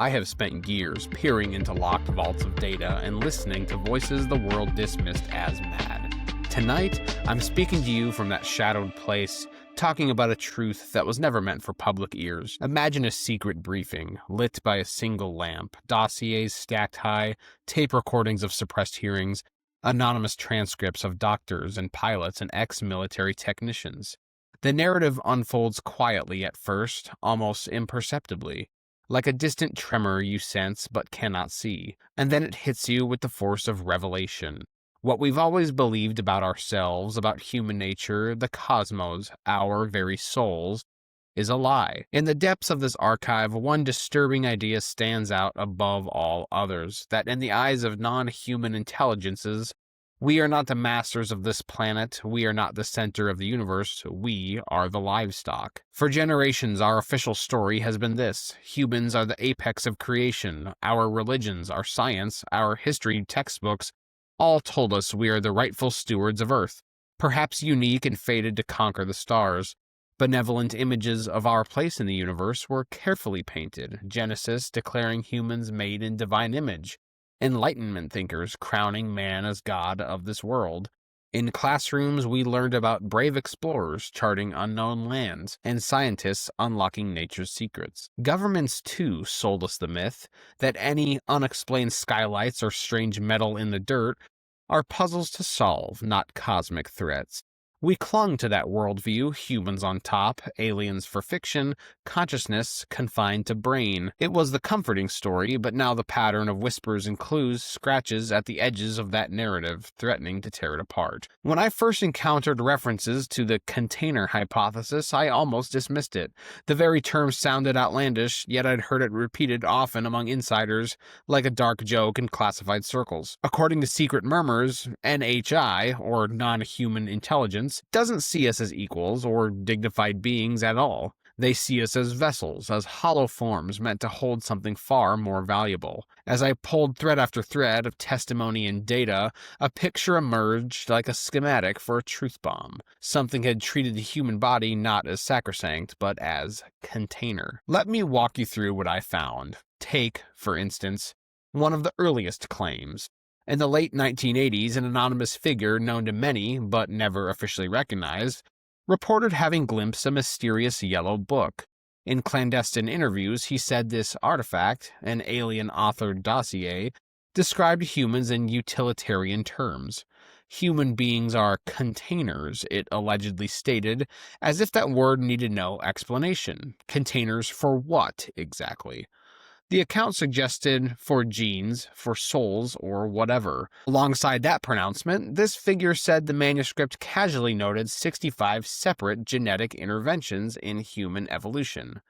I have spent years peering into locked vaults of data and listening to voices the world dismissed as mad. Tonight, I'm speaking to you from that shadowed place, talking about a truth that was never meant for public ears. Imagine a secret briefing, lit by a single lamp, dossiers stacked high, tape recordings of suppressed hearings, anonymous transcripts of doctors and pilots and ex-military technicians. The narrative unfolds quietly at first, almost imperceptibly, like a distant tremor you sense but cannot see, and then it hits you with the force of revelation. What we've always believed about ourselves, about human nature, the cosmos, our very souls, is a lie. In the depths of this archive, one disturbing idea stands out above all others, that in the eyes of non-human intelligences, we are not the masters of this planet, we are not the center of the universe, we are the livestock. For generations, our official story has been this: humans are the apex of creation. Our religions, our science, our history textbooks all told us we are the rightful stewards of Earth, perhaps unique and fated to conquer the stars. Benevolent images of our place in the universe were carefully painted, Genesis declaring humans made in divine image, Enlightenment thinkers crowning man as god of this world. In classrooms, we learned about brave explorers charting unknown lands and scientists unlocking nature's secrets. Governments, too, sold us the myth that any unexplained skylights or strange metal in the dirt are puzzles to solve, not cosmic threats. We clung to that worldview, humans on top, aliens for fiction, consciousness confined to brain. It was the comforting story, but now the pattern of whispers and clues scratches at the edges of that narrative, threatening to tear it apart. When I first encountered references to the container hypothesis, I almost dismissed it. The very term sounded outlandish, yet I'd heard it repeated often among insiders, like a dark joke in classified circles. According to secret murmurs, NHI, or non-human intelligence, doesn't see us as equals or dignified beings at all. They see us as vessels, as hollow forms meant to hold something far more valuable. As I pulled thread after thread of testimony and data, a picture emerged like a schematic for a truth bomb. Something had treated the human body not as sacrosanct, but as container. Let me walk you through what I found. Take, for instance, one of the earliest claims. In the late 1980s, an anonymous figure known to many, but never officially recognized, reported having glimpsed a mysterious yellow book. In clandestine interviews, he said this artifact, an alien-authored dossier, described humans in utilitarian terms. Human beings are containers, it allegedly stated, as if that word needed no explanation. Containers for what, exactly? The account suggested for genes, for souls, or whatever. Alongside that pronouncement, this figure said the manuscript casually noted 65 separate genetic interventions in human evolution.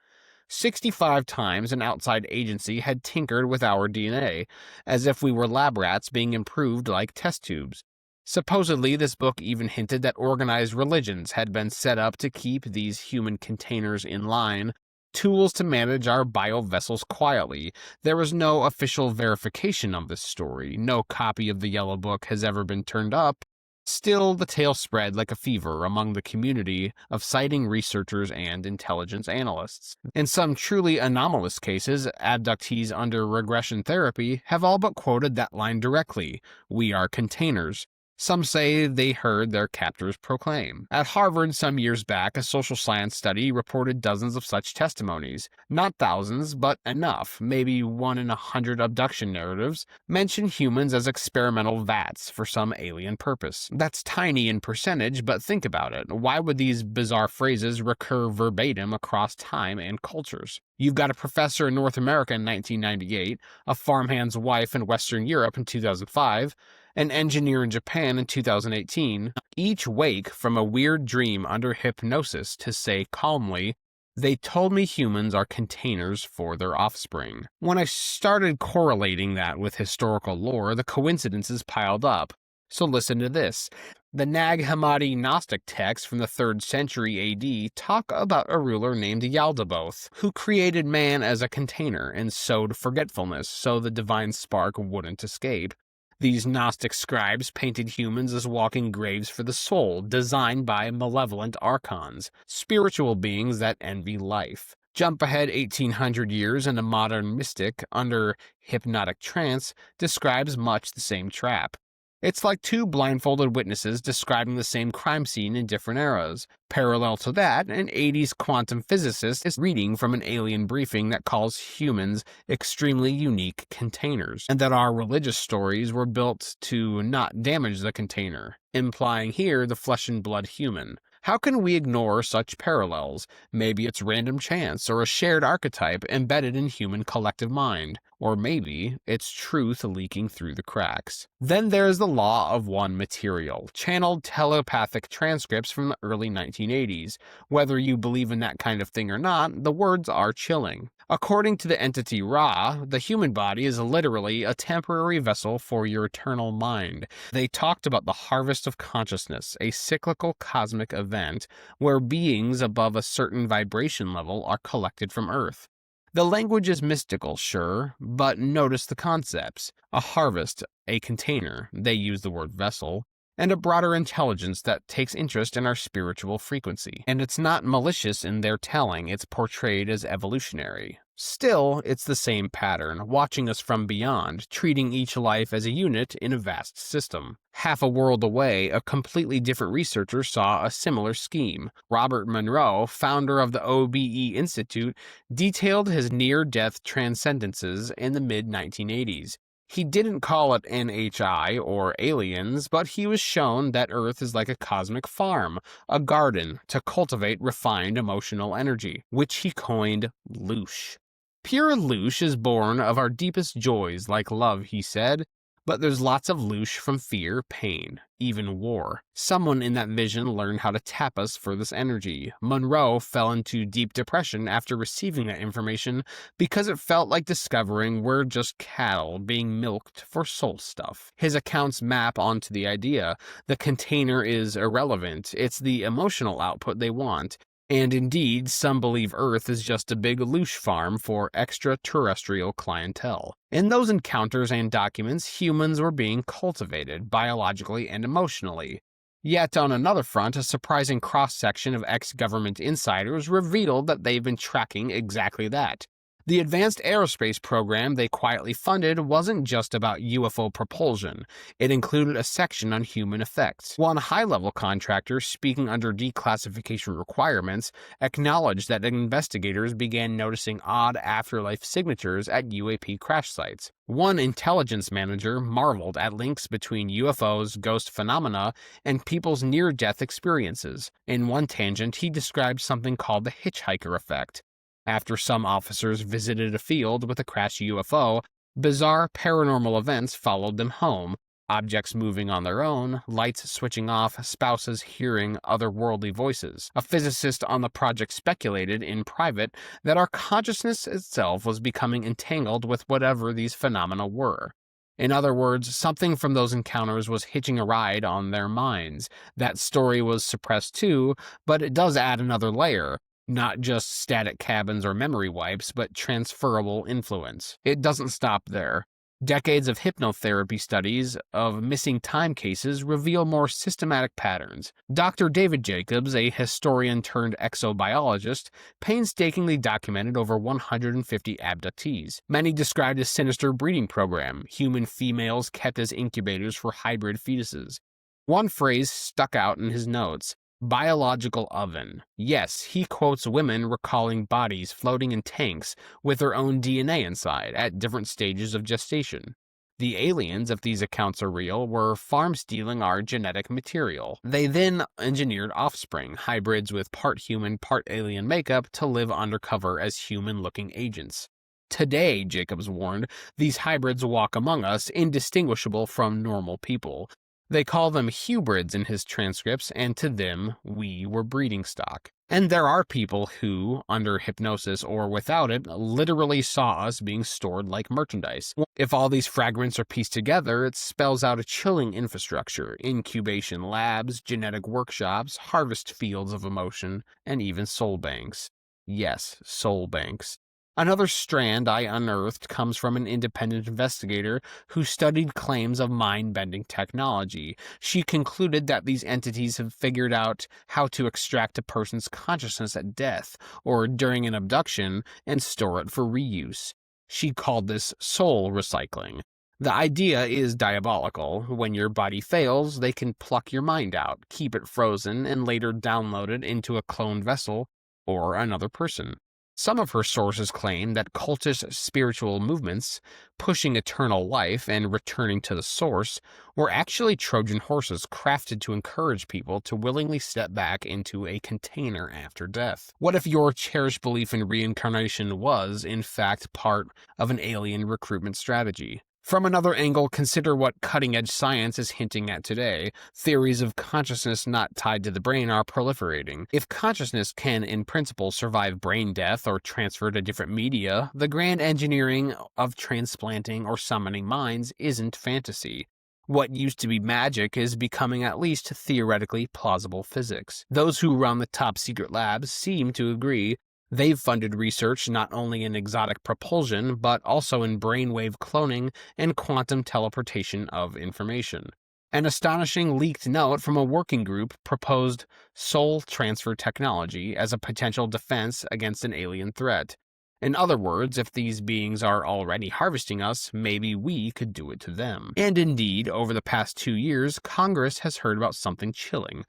65 times an outside agency had tinkered with our DNA, as if we were lab rats being improved like test tubes. Supposedly, this book even hinted that organized religions had been set up to keep these human containers in line, tools to manage our biovessels quietly. There was no official verification of this story. No copy of the Yellow Book has ever been turned up. Still, the tale spread like a fever among the community of sighting researchers and intelligence analysts. In some truly anomalous cases, abductees under regression therapy have all but quoted that line directly: "We are containers." Some say they heard their captors proclaim. At Harvard some years back, a social science study reported dozens of such testimonies. Not thousands, but enough, maybe 1 in 100 abduction narratives, mention humans as experimental vats for some alien purpose. That's tiny in percentage, but think about it. Why would these bizarre phrases recur verbatim across time and cultures? You've got a professor in North America in 1998, a farmhand's wife in Western Europe in 2005, an engineer in Japan in 2018, each wake from a weird dream under hypnosis to say calmly, "They told me humans are containers for their offspring." When I started correlating that with historical lore, the coincidences piled up. So listen to this. The Nag Hammadi Gnostic texts from the 3rd century AD talk about a ruler named Yaldabaoth, who created man as a container and sowed forgetfulness so the divine spark wouldn't escape. These Gnostic scribes painted humans as walking graves for the soul, designed by malevolent archons, spiritual beings that envy life. Jump ahead 1800 years and a modern mystic under hypnotic trance describes much the same trap. It's like two blindfolded witnesses describing the same crime scene in different eras. Parallel to that, an 80s quantum physicist is reading from an alien briefing that calls humans extremely unique containers, and that our religious stories were built to not damage the container, implying here the flesh and blood human. How can we ignore such parallels? Maybe it's random chance or a shared archetype embedded in human collective mind. Or maybe it's truth leaking through the cracks. Then there's the law of one material, channeled telepathic transcripts from the early 1980s. Whether you believe in that kind of thing or not, the words are chilling. According to the entity Ra, the human body is literally a temporary vessel for your eternal mind. They talked about the harvest of consciousness, a cyclical cosmic event where beings above a certain vibration level are collected from Earth. The language is mystical, sure, but notice the concepts. A harvest, a container, they use the word vessel, and a broader intelligence that takes interest in our spiritual frequency. And it's not malicious in their telling, it's portrayed as evolutionary. Still, it's the same pattern, watching us from beyond, treating each life as a unit in a vast system. Half a world away, a completely different researcher saw a similar scheme. Robert Monroe, founder of the OBE Institute, detailed his near-death transcendences in the mid-1980s. He didn't call it NHI or aliens, but he was shown that Earth is like a cosmic farm, a garden to cultivate refined emotional energy, which he coined loosh. Pure loosh is born of our deepest joys like love, he said, but there's lots of loosh from fear, pain, even war. Someone in that vision learned how to tap us for this energy. Monroe fell into deep depression after receiving that information because it felt like discovering we're just cattle being milked for soul stuff. His accounts map onto the idea. The container is irrelevant. It's the emotional output they want. And indeed, some believe Earth is just a big loosh farm for extraterrestrial clientele. In those encounters and documents, humans were being cultivated biologically and emotionally. Yet on another front, a surprising cross-section of ex-government insiders revealed that they've been tracking exactly that. The advanced aerospace program they quietly funded wasn't just about UFO propulsion. It included a section on human effects. One high-level contractor, speaking under declassification requirements, acknowledged that investigators began noticing odd afterlife signatures at UAP crash sites. One intelligence manager marveled at links between UFOs, ghost phenomena, and people's near-death experiences. In one tangent, he described something called the hitchhiker effect. After some officers visited a field with a crashed UFO, bizarre paranormal events followed them home. Objects moving on their own, lights switching off, spouses hearing otherworldly voices. A physicist on the project speculated in private that our consciousness itself was becoming entangled with whatever these phenomena were. In other words, something from those encounters was hitching a ride on their minds. That story was suppressed too, but it does add another layer. Not just static cabins or memory wipes, but transferable influence. It doesn't stop there. Decades of hypnotherapy studies of missing time cases reveal more systematic patterns. Dr. David Jacobs, a historian turned exobiologist, painstakingly documented over 150 abductees. Many described a sinister breeding program, human females kept as incubators for hybrid fetuses. One phrase stuck out in his notes: biological oven. Yes, he quotes women recalling bodies floating in tanks with their own DNA inside at different stages of gestation. The aliens, if these accounts are real, were farm stealing our genetic material. They then engineered offspring, hybrids with part human, part alien makeup, to live undercover as human-looking agents. Today, Jacobs warned, these hybrids walk among us indistinguishable from normal people. They call them hybrids in his transcripts, and to them, we were breeding stock. And there are people who, under hypnosis or without it, literally saw us being stored like merchandise. If all these fragments are pieced together, it spells out a chilling infrastructure: incubation labs, genetic workshops, harvest fields of emotion, and even soul banks. Yes, soul banks. Another strand I unearthed comes from an independent investigator who studied claims of mind-bending technology. She concluded that these entities have figured out how to extract a person's consciousness at death or during an abduction and store it for reuse. She called this soul recycling. The idea is diabolical. When your body fails, they can pluck your mind out, keep it frozen, and later download it into a cloned vessel or another person. Some of her sources claim that cultist spiritual movements, pushing eternal life and returning to the source, were actually Trojan horses crafted to encourage people to willingly step back into a container after death. What if your cherished belief in reincarnation was, in fact, part of an alien recruitment strategy? From another angle, consider what cutting-edge science is hinting at today. Theories of consciousness not tied to the brain are proliferating. If consciousness can, in principle, survive brain death or transfer to different media, the grand engineering of transplanting or summoning minds isn't fantasy. What used to be magic is becoming at least theoretically plausible physics. Those who run the top-secret labs seem to agree. They've funded research not only in exotic propulsion, but also in brainwave cloning and quantum teleportation of information. An astonishing leaked note from a working group proposed soul transfer technology as a potential defense against an alien threat. In other words, if these beings are already harvesting us, maybe we could do it to them. And indeed, over the past 2 years, Congress has heard about something chilling.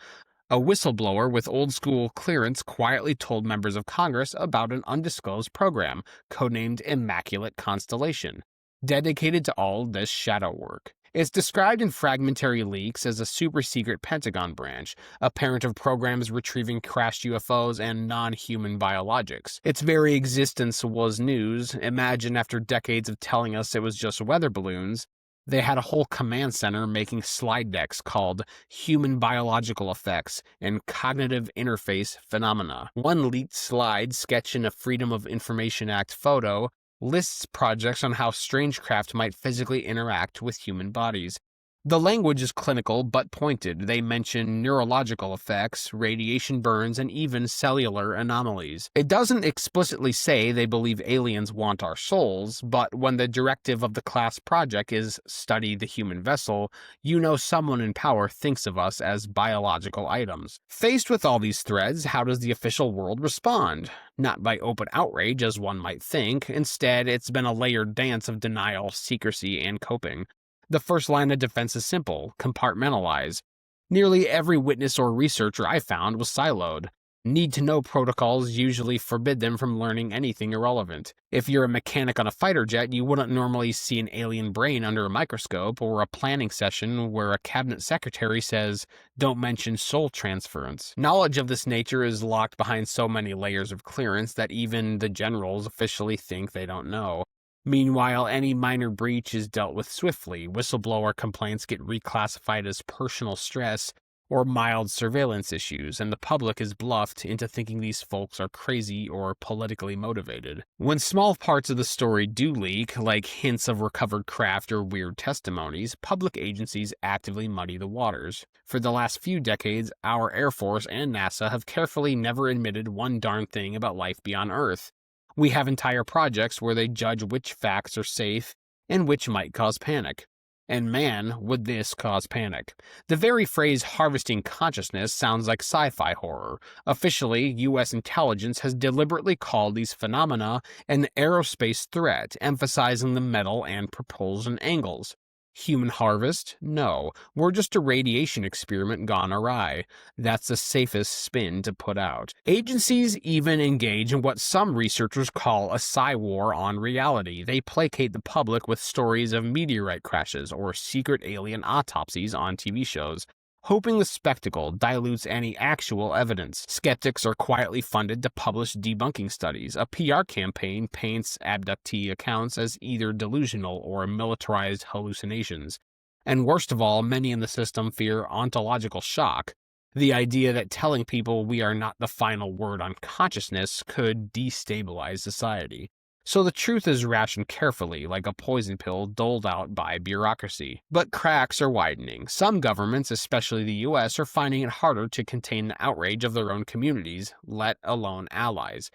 A whistleblower with old-school clearance quietly told members of Congress about an undisclosed program, codenamed Immaculate Constellation, dedicated to all this shadow work. It's described in fragmentary leaks as a super-secret Pentagon branch, a parent of programs retrieving crashed UFOs and non-human biologics. Its very existence was news. Imagine after decades of telling us it was just weather balloons, they had a whole command center making slide decks called Human Biological Effects and Cognitive Interface Phenomena. One leaked slide sketching a Freedom of Information Act photo lists projects on how strange craft might physically interact with human bodies. The language is clinical but pointed. They mention neurological effects, radiation burns, and even cellular anomalies. It doesn't explicitly say they believe aliens want our souls, but when the directive of the class project is study the human vessel, you know someone in power thinks of us as biological items. Faced with all these threads, how does the official world respond? Not by open outrage, as one might think. Instead, it's been a layered dance of denial, secrecy, and coping. The first line of defense is simple: compartmentalize. Nearly every witness or researcher I found was siloed. Need-to-know protocols usually forbid them from learning anything irrelevant. If you're a mechanic on a fighter jet, you wouldn't normally see an alien brain under a microscope or a planning session where a cabinet secretary says, "Don't mention soul transference." Knowledge of this nature is locked behind so many layers of clearance that even the generals officially think they don't know. Meanwhile, any minor breach is dealt with swiftly. Whistleblower complaints get reclassified as personal stress or mild surveillance issues, and the public is bluffed into thinking these folks are crazy or politically motivated. When small parts of the story do leak, like hints of recovered craft or weird testimonies, public agencies actively muddy the waters. For the last few decades, our Air Force and NASA have carefully never admitted one darn thing about life beyond Earth. We have entire projects where they judge which facts are safe and which might cause panic. And man, would this cause panic. The very phrase harvesting consciousness sounds like sci-fi horror. Officially, U.S. intelligence has deliberately called these phenomena an aerospace threat, emphasizing the metal and propulsion angles. Human harvest? No, we're just a radiation experiment gone awry. That's the safest spin to put out. Agencies even engage in what some researchers call a psi-war on reality. They placate the public with stories of meteorite crashes or secret alien autopsies on TV shows, hoping the spectacle dilutes any actual evidence. Skeptics are quietly funded to publish debunking studies. A PR campaign paints abductee accounts as either delusional or militarized hallucinations. And worst of all, many in the system fear ontological shock. The idea that telling people we are not the final word on consciousness could destabilize society. So the truth is rationed carefully, like a poison pill doled out by bureaucracy. But cracks are widening. Some governments, especially the US, are finding it harder to contain the outrage of their own communities, let alone allies.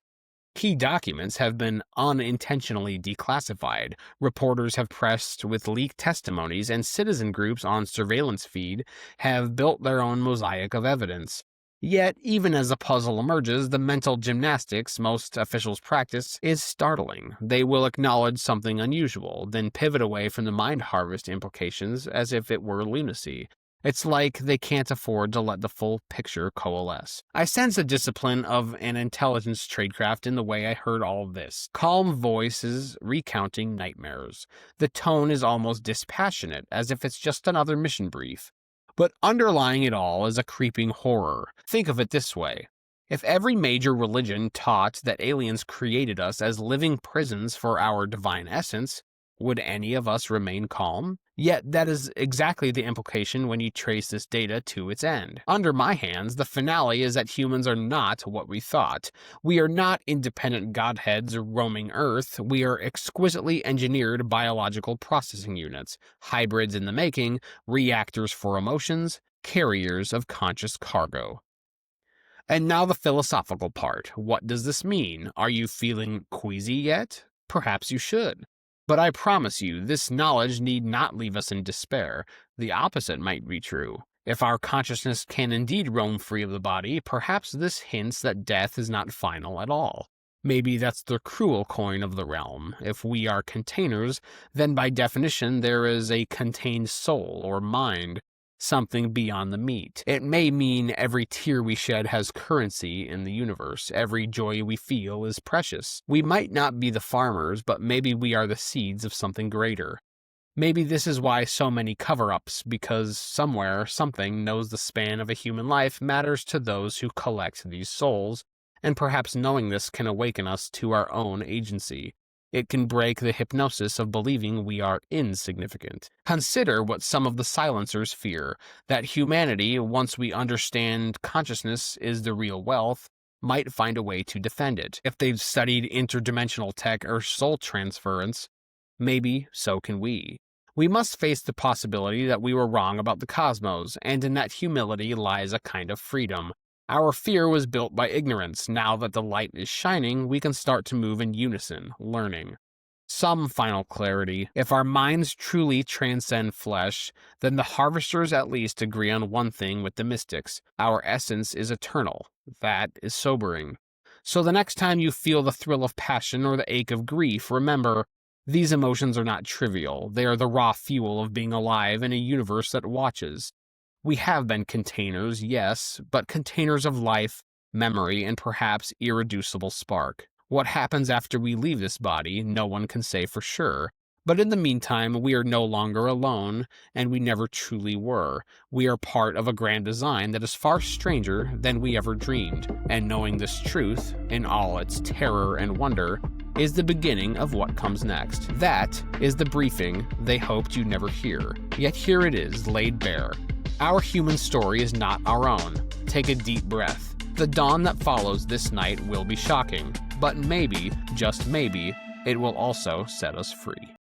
Key documents have been unintentionally declassified, reporters have pressed with leaked testimonies, and citizen groups on surveillance feed have built their own mosaic of evidence. Yet, even as the puzzle emerges, the mental gymnastics most officials practice is startling. They will acknowledge something unusual, then pivot away from the mind harvest implications as if it were lunacy. It's like they can't afford to let the full picture coalesce. I sense a discipline of an intelligence tradecraft in the way I heard all of this. Calm voices recounting nightmares. The tone is almost dispassionate, as if it's just another mission brief. But underlying it all is a creeping horror. Think of it this way. If every major religion taught that aliens created us as living prisons for our divine essence, would any of us remain calm? Yet that is exactly the implication when you trace this data to its end. Under my hands, the finale is that humans are not what we thought. We are not independent godheads roaming Earth. We are exquisitely engineered biological processing units, hybrids in the making, reactors for emotions, carriers of conscious cargo. And now the philosophical part. What does this mean? Are you feeling queasy yet? Perhaps you should. But I promise you, this knowledge need not leave us in despair. The opposite might be true. If our consciousness can indeed roam free of the body, perhaps this hints that death is not final at all. Maybe that's the cruel coin of the realm. If we are containers, then by definition there is a contained soul or mind, something beyond the meat. It may mean every tear we shed has currency in the universe. Every joy we feel is precious. We might not be the farmers, but maybe we are the seeds of something greater. Maybe this is why so many cover-ups, because somewhere, something knows the span of a human life matters to those who collect these souls, and perhaps knowing this can awaken us to our own agency. It can break the hypnosis of believing we are insignificant. Consider what some of the silencers fear, that humanity, once we understand consciousness is the real wealth, might find a way to defend it. If they've studied interdimensional tech or soul transference, maybe so can we. We must face the possibility that we were wrong about the cosmos, and in that humility lies a kind of freedom. Our fear was built by ignorance. Now that the light is shining, we can start to move in unison, learning. Some final clarity. If our minds truly transcend flesh, then the harvesters at least agree on one thing with the mystics. Our essence is eternal. That is sobering. So the next time you feel the thrill of passion or the ache of grief, remember, these emotions are not trivial. They are the raw fuel of being alive in a universe that watches. We have been containers, yes, but containers of life, memory, and perhaps irreducible spark. What happens after we leave this body, no one can say for sure. But in the meantime, we are no longer alone, and we never truly were. We are part of a grand design that is far stranger than we ever dreamed. And knowing this truth, in all its terror and wonder, is the beginning of what comes next. That is the briefing they hoped you'd never hear. Yet here it is, laid bare. Our human story is not our own. Take a deep breath. The dawn that follows this night will be shocking, but maybe, just maybe, it will also set us free.